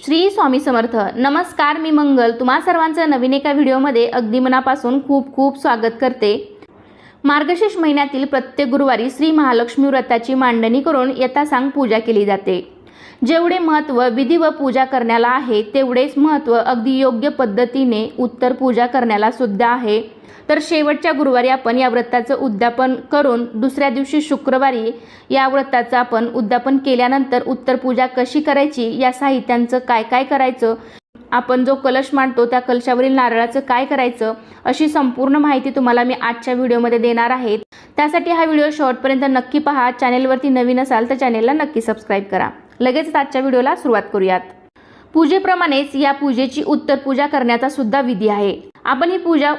श्री स्वामी समर्थ. नमस्कार, मी मंगल तुम्हा सर्वांचं नवीन एका व्हिडिओमध्ये अगदी मनापासून खूप खूप स्वागत करते. मार्गशीर्ष महिन्यातील प्रत्येक गुरुवारी श्री महालक्ष्मी व्रताची मांडणी करून यथासांग पूजा केली जाते. जेवढे महत्त्व विधी व पूजा करण्याला आहे तेवढेच महत्त्व अगदी योग्य पद्धतीने उत्तर पूजा करण्याला सुद्धा आहे. तर शेवटच्या गुरुवारी आपण या व्रताचं उद्यापन करून दुसऱ्या दिवशी शुक्रवारी या व्रताचं आपण उद्यापन केल्यानंतर उत्तर पूजा कशी करायची, या साहित्यांचं काय काय करायचं, आपण जो कलश मांडतो त्या कलशावरील नारळाचं काय करायचं, अशी संपूर्ण माहिती तुम्हाला मी आजच्या व्हिडिओमध्ये देणार आहे. त्यासाठी हा व्हिडिओ शेवटपर्यंत नक्की पहा. चॅनेलवरती नवीन असाल तर चॅनेलला नक्की सबस्क्राईब करा. लगेच आजच्या व्हिडिओला सुरुवात करूयात. पूजेप्रमाणेच या पूजेची उत्तर पूजा करण्याचा सुद्धा विधी आहे. आपण ही पूजा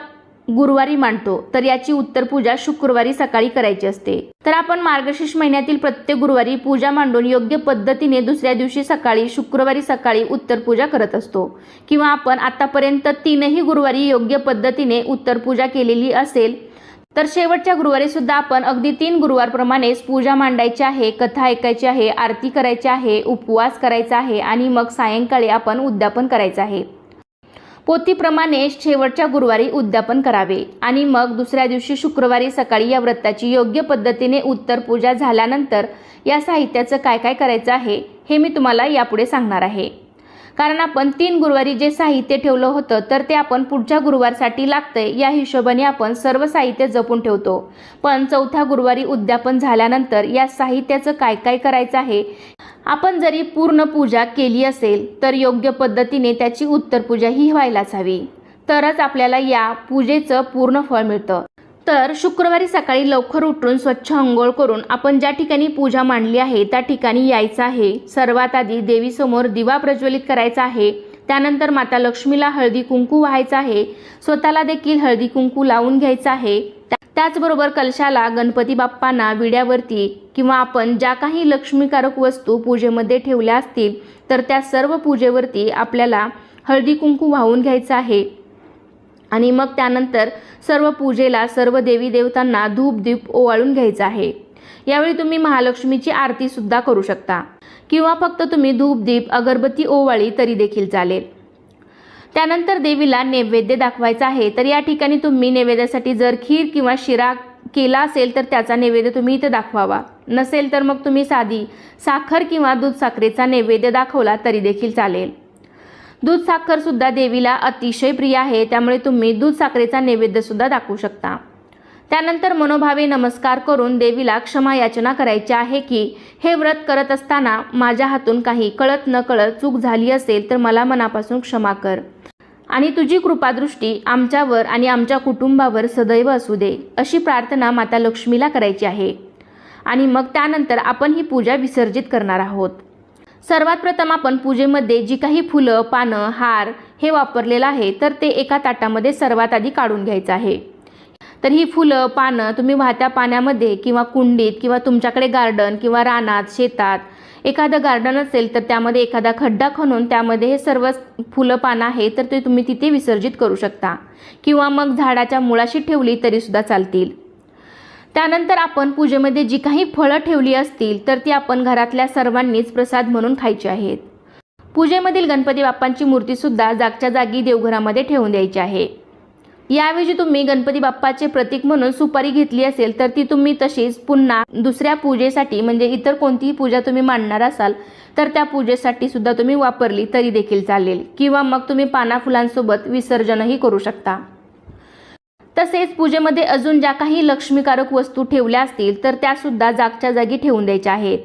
गुरुवारी मांडतो तर याची उत्तर पूजा शुक्रवारी सकाळी करायची असते. तर आपण मार्गशीर्ष महिन्यातील प्रत्येक गुरुवारी पूजा मांडून योग्य पद्धतीने दुसऱ्या दिवशी सकाळी शुक्रवारी सकाळी उत्तर पूजा करत असतो. किंवा आपण आतापर्यंत 3ही गुरुवारी योग्य पद्धतीने उत्तर पूजा केलेली असेल तर शेवटच्या गुरुवारी सुद्धा आपण अगदी 3 गुरुवारप्रमाणेच पूजा मांडायची आहे, कथा ऐकायची आहे, आरती करायची आहे, उपवास करायचा आहे आणि मग सायंकाळी आपण उद्यापन करायचं आहे. पोथीप्रमाणे शेवटच्या गुरुवारी उद्यापन करावे आणि मग दुसऱ्या दिवशी शुक्रवारी सकाळी या व्रताची योग्य पद्धतीने उत्तर पूजा झाल्यानंतर या साहित्याचं काय काय करायचं आहे हे मी तुम्हाला यापुढे सांगणार आहे. कारण आपण 3 गुरुवारी जे साहित्य ठेवलं होतं तर ते आपण पुढच्या गुरुवारसाठी लागतंय या हिशोबाने आपण सर्व साहित्य जपून ठेवतो. पण 4थ्या गुरुवारी उद्यापन झाल्यानंतर या साहित्याचं काय काय करायचं आहे, आपण जरी पूर्ण पूजा केली असेल तर योग्य पद्धतीने त्याची उत्तर पूजा ही व्हायलाच हवी, तरच आपल्याला या पूजेचं पूर्ण फळ मिळतं. तर शुक्रवारी सकाळी लवकर उठून स्वच्छ अंघोळ करून आपण ज्या ठिकाणी पूजा मांडली आहे त्या ठिकाणी यायचं आहे. सर्वात आधी देवीसमोर दिवा प्रज्वलित करायचा आहे. त्यानंतर माता लक्ष्मीला हळदी कुंकू व्हायचं आहे. स्वतःला देखील हळदी कुंकू लावून घ्यायचं आहे. त्याचबरोबर कलशाला, गणपती बाप्पांना, विड्यावरती किंवा आपण ज्या काही लक्ष्मीकारक वस्तू पूजेमध्ये ठेवल्या असतील तर त्या सर्व पूजेवरती आपल्याला हळदी कुंकू वाहून घ्यायचं आहे. आणि मग त्यानंतर सर्व पूजेला सर्व देवी देवतांना धूप दीप ओवाळून घ्यायचं आहे. यावेळी तुम्ही महालक्ष्मीची आरती सुद्धा करू शकता किंवा फक्त तुम्ही धूप दीप अगरबत्ती ओवाळी तरी देखील चालेल. त्यानंतर देवीला नैवेद्य दाखवायचा आहे. तर या ठिकाणी तुम्ही नैवेद्यासाठी जर खीर किंवा शिरा केला असेल तर त्याचा नैवेद्य तुम्ही इथे दाखवावा. नसेल तर मग तुम्ही साधी साखर किंवा दूध साखरेचा नैवेद्य दाखवला तरी देखील चालेल. दूध साखर सुद्धा देवीला अतिशय प्रिय आहे, त्यामुळे तुम्ही दूध साखरेचा नैवेद्य सुद्धा दाखवू शकता. त्यानंतर मनोभावे नमस्कार करून देवीला क्षमा याचना करायची आहे की हे व्रत करत असताना माझ्या हातून काही कळत न कळत चूक झाली असेल तर मला मनापासून क्षमा कर आणि तुझी कृपादृष्टी आमच्यावर आणि आमच्या कुटुंबावर सदैव असू दे, अशी प्रार्थना माता लक्ष्मीला करायची आहे. आणि मग त्यानंतर आपण ही पूजा विसर्जित करणार आहोत. सर्वात प्रथम आपण पूजेमध्ये जी काही फुलं, पानं, हार हे वापरलेलं आहे तर ते एका ताटामध्ये सर्वात आधी काढून घ्यायचं आहे. तर ही फुलं, पानं तुम्ही वाहत्या पाण्यामध्ये किंवा कुंडीत किंवा तुमच्याकडे गार्डन किंवा रानात, शेतात एखादं गार्डन असेल तर त्यामध्ये एखादा खड्डा खणून त्यामध्ये हे सर्व फुलं, पानं आहे तर ते तुम्ही तिथे विसर्जित करू शकता किंवा मग झाडाच्या मुळाशी ठेवली तरी सुद्धा चालतील. त्यानंतर आपण पूजेमध्ये जी काही फळं ठेवली असतील तर ती आपण घरातल्या सर्वांनीच प्रसाद म्हणून खायची आहेत. पूजेमधील गणपती बाप्पांची मूर्तीसुद्धा जागच्या जागी देवघरामध्ये ठेवून द्यायची आहे. याऐवजी तुम्ही गणपती बाप्पाचे प्रतीक म्हणून सुपारी घेतली असेल तर ती तुम्ही तशीच पुन्हा दुसऱ्या पूजेसाठी म्हणजे इतर कोणतीही पूजा तुम्ही मांडणार असाल तर त्या पूजेसाठी सुद्धा तुम्ही वापरली तरी देखील चालेल किंवा मग तुम्ही पाना फुलांसोबत विसर्जनही करू शकता. तसेच पूजेमध्ये अजून ज्या काही लक्ष्मीकारक वस्तू ठेवल्या असतील तर त्यासुद्धा जागच्या जागी ठेवून द्यायच्या आहेत.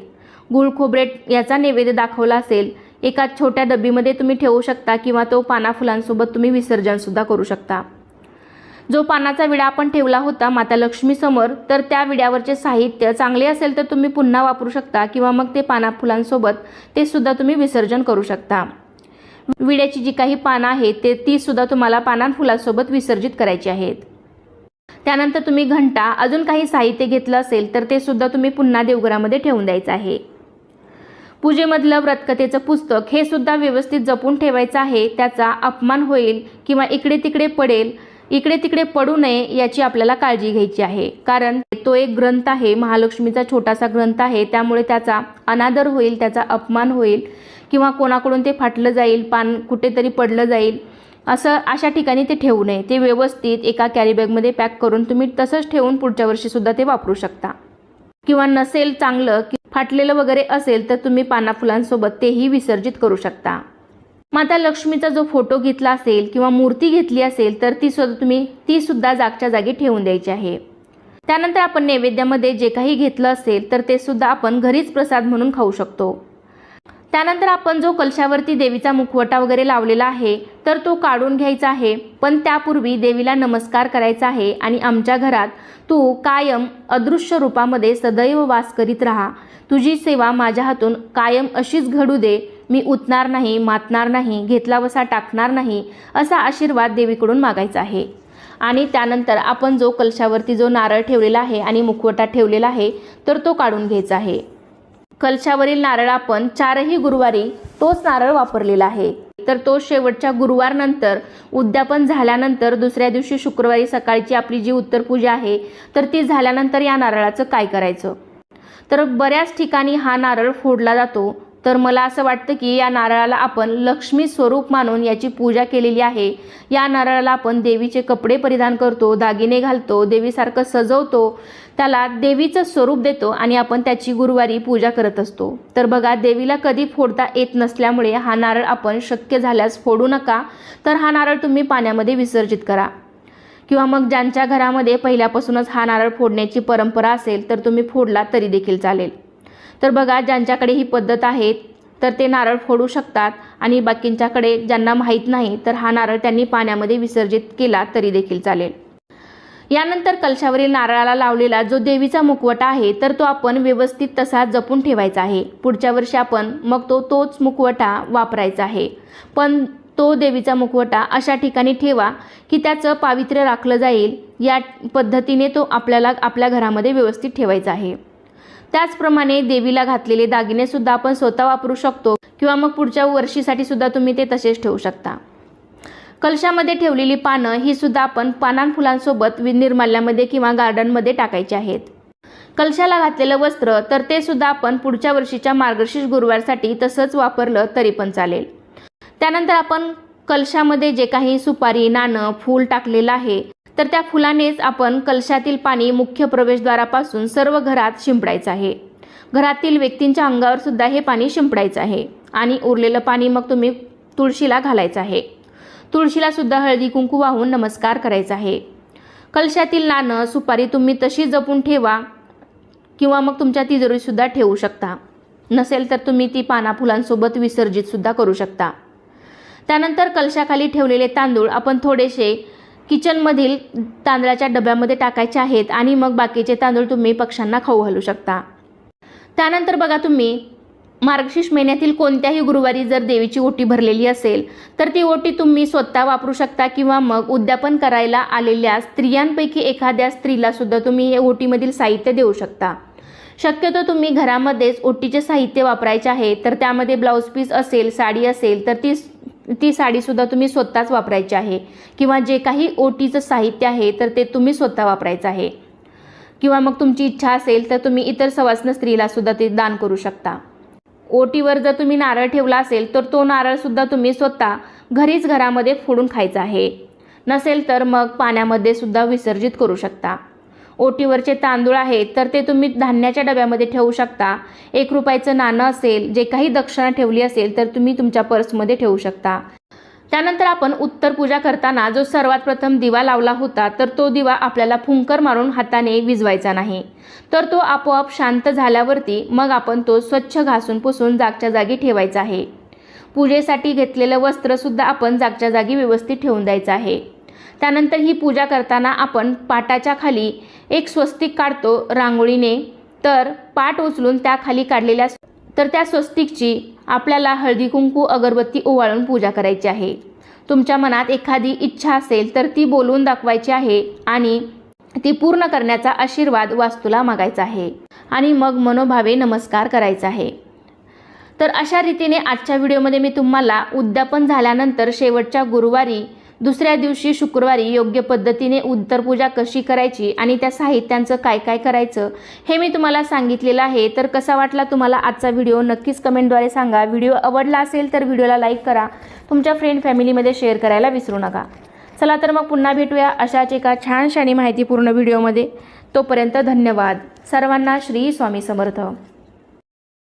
गुळ खोबरे याचा नैवेद्य दाखवला असेल एका छोट्या डब्बीमध्ये तुम्ही ठेवू शकता किंवा तो पाना फुलांसोबत तुम्ही विसर्जनसुद्धा करू शकता. जो पानाचा विडा आपण ठेवला होता माता लक्ष्मी समोर तर त्या विड्यावरचे साहित्य चांगले असेल तर तुम्ही पुन्हा वापरू शकता किंवा मग ते पाना फुलांसोबत ते सुद्धा तुम्ही विसर्जन करू शकता. विड्याची जी काही पानं आहेत ती सुद्धा तुम्हाला पाना फुलांसोबत विसर्जित करायची आहेत. त्यानंतर तुम्ही घंटा अजून काही साहित्य घेतलं असेल तर ते सुद्धा तुम्ही पुन्हा देवघरामध्ये ठेवून द्यायचं आहे. पूजेमधलं व्रतकथेचं पुस्तक हे सुद्धा व्यवस्थित जपून ठेवायचं आहे. त्याचा अपमान होईल किंवा इकडे तिकडे पडेल, इकडे तिकडे पडू नये याची आपल्याला काळजी घ्यायची आहे. कारण तो एक ग्रंथ आहे, महालक्ष्मीचा छोटासा ग्रंथ आहे, त्यामुळे त्याचा अनादर होईल, त्याचा अपमान होईल किंवा कोणाकडून ते फाटलं जाईल, पान कुठेतरी पडलं जाईल, अशा ठिकाणी ते ठेवू नये. ते व्यवस्थित एका कॅरीबॅगमध्ये पॅक करून तुम्ही तसंच ठेवून पुढच्या वर्षीसुद्धा ते वापरू शकता. किंवा नसेल चांगलं की फाटलेलं वगैरे असेल तर तुम्ही पाना फुलांसोबत तेही विसर्जित करू शकता. माता लक्ष्मीचा जो फोटो घेतला असेल किंवा मूर्ती घेतली असेल तर ती सुद्धा जागच्या जागी ठेवून द्यायची आहे. त्यानंतर आपण नैवेद्यामध्ये जे काही घेतलं असेल तर ते सुद्धा आपण घरीच प्रसाद म्हणून खाऊ शकतो. त्यानंतर आपण जो कलशावरती देवीचा मुखवटा वगैरे लावलेला आहे तर तो काढून घ्यायचा आहे. पण त्यापूर्वी देवीला नमस्कार करायचा आहे आणि आमच्या घरात तू कायम अदृश्य रूपामध्ये सदैव वास करीत राहा. तुझी सेवा माझ्या हातून कायम अशीच घडू दे. मी उतणार नाही, मातणार नाही, घेतला वसा टाकणार नाही, असा आशीर्वाद देवीकडून मागायचा आहे. आणि त्यानंतर आपण जो कलशावरती जो नारळ ठेवलेला आहे आणि मुखवटा ठेवलेला आहे तर तो काढून घ्यायचा आहे. कलशावरील नारळ आपण 4ही गुरुवारी तोच नारळ वापरलेला आहे. तर तो शेवटच्या गुरुवारनंतर उद्यापन झाल्यानंतर दुसऱ्या दिवशी शुक्रवारी सकाळची आपली जी उत्तरपूजा आहे तर ती झाल्यानंतर या नारळाचं काय करायचं. तर बऱ्याच ठिकाणी हा नारळ फोडला जातो. तर मला असं वाटतं की या नारळाला आपण लक्ष्मी स्वरूप मानून याची पूजा केलेली आहे. या नारळाला आपण देवीचे कपडे परिधान करतो, दागिने घालतो, देवीसारखं सजवतो, त्याला देवीचं स्वरूप देतो आणि आपण त्याची गुरुवारी पूजा करत असतो. तर बघा, देवीला कधी फोडता येत नसल्यामुळे हा नारळ आपण शक्य झाल्यास फोडू नका. तर हा नारळ तुम्ही पाण्यामध्ये विसर्जित करा. किंवा मग ज्यांच्या घरामध्ये पहिल्यापासूनच हा नारळ फोडण्याची परंपरा असेल तर तुम्ही फोडला तरी देखील चालेल. तर बघा, ज्यांच्याकडे ही पद्धत आहे तर ते नारळ फोडू शकतात आणि बाकींच्याकडे ज्यांना माहीत नाही तर हा नारळ त्यांनी पाण्यामध्ये विसर्जित केला तरी देखील चालेल. यानंतर कलशावरील नारळाला लावलेला जो देवीचा मुखवटा आहे तर तो आपण व्यवस्थित तसा जपून ठेवायचा आहे. पुढच्या वर्षी आपण मग तोच मुखवटा वापरायचा आहे. पण तो देवीचा मुखवटा अशा ठिकाणी ठेवा की त्याचं पावित्र्य राखलं जाईल. या पद्धतीने तो आपल्याला आपल्या घरामध्ये व्यवस्थित ठेवायचा आहे. त्याचप्रमाणे देवीला घातलेले दागिने सुद्धा आपण स्वतः वापरू शकतो किंवा मग पुढच्या वर्षीसाठी सुद्धा तुम्ही ते तसेच ठेवू शकता. कलशामध्ये ठेवलेली पानं ही सुद्धा आपण पानांफुलांसोबत निर्माल्यामध्ये किंवा गार्डनमध्ये टाकायची आहेत. कलशाला घातलेलं वस्त्र तर ते सुद्धा आपण पुढच्या वर्षीच्या मार्गशीर्ष गुरुवारसाठी तसंच वापरलं तरी पण चालेल. त्यानंतर आपण कलशामध्ये जे काही सुपारी, नाणं, फूल टाकलेलं आहे तर त्या फुलानेच आपण कलशातील पाणी मुख्य प्रवेशद्वारापासून सर्व घरात शिंपडायचं आहे. घरातील व्यक्तींच्या अंगावर सुद्धा हे पाणी शिंपडायचं आहे आणि उरलेलं पाणी मग तुम्ही तुळशीला घालायचं आहे. तुळशीला सुद्धा हळदी कुंकू वाहून नमस्कार करायचा आहे. कलशातील नाणं, सुपारी तुम्ही तशी जपून ठेवा किंवा मग तुमच्या तिजोरीत सुद्धा ठेवू शकता. नसेल तर तुम्ही ती पाना फुलांसोबत विसर्जित सुद्धा करू शकता. त्यानंतर कलशाखाली ठेवलेले तांदूळ आपण थोडेसे किचनमधील तांदळाच्या डब्यामध्ये टाकायचे आहेत आणि मग बाकीचे तांदूळ तुम्ही पक्ष्यांना खाऊ घालू शकता. त्यानंतर बघा, तुम्ही मार्गशीर्ष महिन्यातील कोणत्याही गुरुवारी जर देवीची ओटी भरलेली असेल तर ती ओटी तुम्ही स्वतः वापरू शकता किंवा मग उद्यापन करायला आलेल्या स्त्रियांपैकी एखाद्या स्त्रीला सुद्धा तुम्ही हे ओटीमधील साहित्य देऊ शकता. शक्यतो तुम्ही घरामध्येच ओटीचे साहित्य वापरायचे आहे. तर त्यामध्ये ब्लाऊज पीस असेल, साडी असेल तर ती साडीसुद्धा तुम्ही स्वतःच वापरायची आहे किंवा जे काही ओटीचं साहित्य आहे तर ते तुम्ही स्वतः वापरायचं आहे. किंवा मग तुमची इच्छा असेल तर तुम्ही इतर सवाष्ण स्त्रीला सुद्धा ते दान करू शकता. ओटीवर जर तुम्ही नारळ ठेवला असेल तर तो नारळसुद्धा तुम्ही स्वतः घरामध्ये फोडून खायचा आहे. नसेल तर मग पाण्यामध्ये सुद्धा विसर्जित करू शकता. ओटीवरचे तांदूळ आहेत तर ते तुम्ही धान्याच्या डब्यामध्ये ठेवू शकता. 1 रुपयाचं नाणं असेल, जे काही दक्षिणा ठेवली असेल तर तुम्ही तुमच्या पर्समध्ये ठेवू शकता. त्यानंतर आपण उत्तर पूजा करताना जो सर्वात प्रथम दिवा लावला होता तर तो दिवा आपल्याला फुंकर मारून हाताने विझवायचा नाही. तर तो आपोआप शांत झाल्यावरती मग आपण तो स्वच्छ घासून पुसून जागच्या जागी ठेवायचा आहे. पूजेसाठी घेतलेलं वस्त्रसुद्धा आपण जागच्या जागी व्यवस्थित ठेवून द्यायचं आहे. त्यानंतर ही पूजा करताना आपण पाटाच्या खाली एक स्वस्तिक काढतो रांगोळीने. तर पाट उचलून त्या स्वस्तिकची आपल्याला हळदी कुंकू अगरबत्ती ओवाळून पूजा करायची आहे. तुमच्या मनात एखादी इच्छा असेल तर ती बोलून दाखवायची आहे आणि ती पूर्ण करण्याचा आशीर्वाद वास्तूला मागायचा आहे आणि मग मनोभावे नमस्कार करायचा आहे. तर अशा रीतीने आजच्या व्हिडिओमध्ये मी तुम्हाला उद्यापन झाल्यानंतर शेवटच्या गुरुवारी दुसऱ्या दिवशी शुक्रवारी योग्य पद्धतीने उत्तरपूजा कशी करायची आणि त्या साहित्यांचं काय काय करायचं हे मी तुम्हाला सांगितलेलं आहे। तर कसा वाटला तुम्हाला आजचा व्हिडिओ नक्कीच कमेंटद्वारे सांगा। व्हिडिओ आवडला असेल तर व्हिडिओला लाईक करा, तुमच्या फ्रेंड फॅमिलीमध्ये शेअर करायला विसरू नका। चला तर मग पुन्हा भेटूया अशाच एका छानशा आणि माहितीपूर्ण व्हिडिओमध्ये। तोपर्यंत धन्यवाद। सर्वांना श्री स्वामी समर्थ।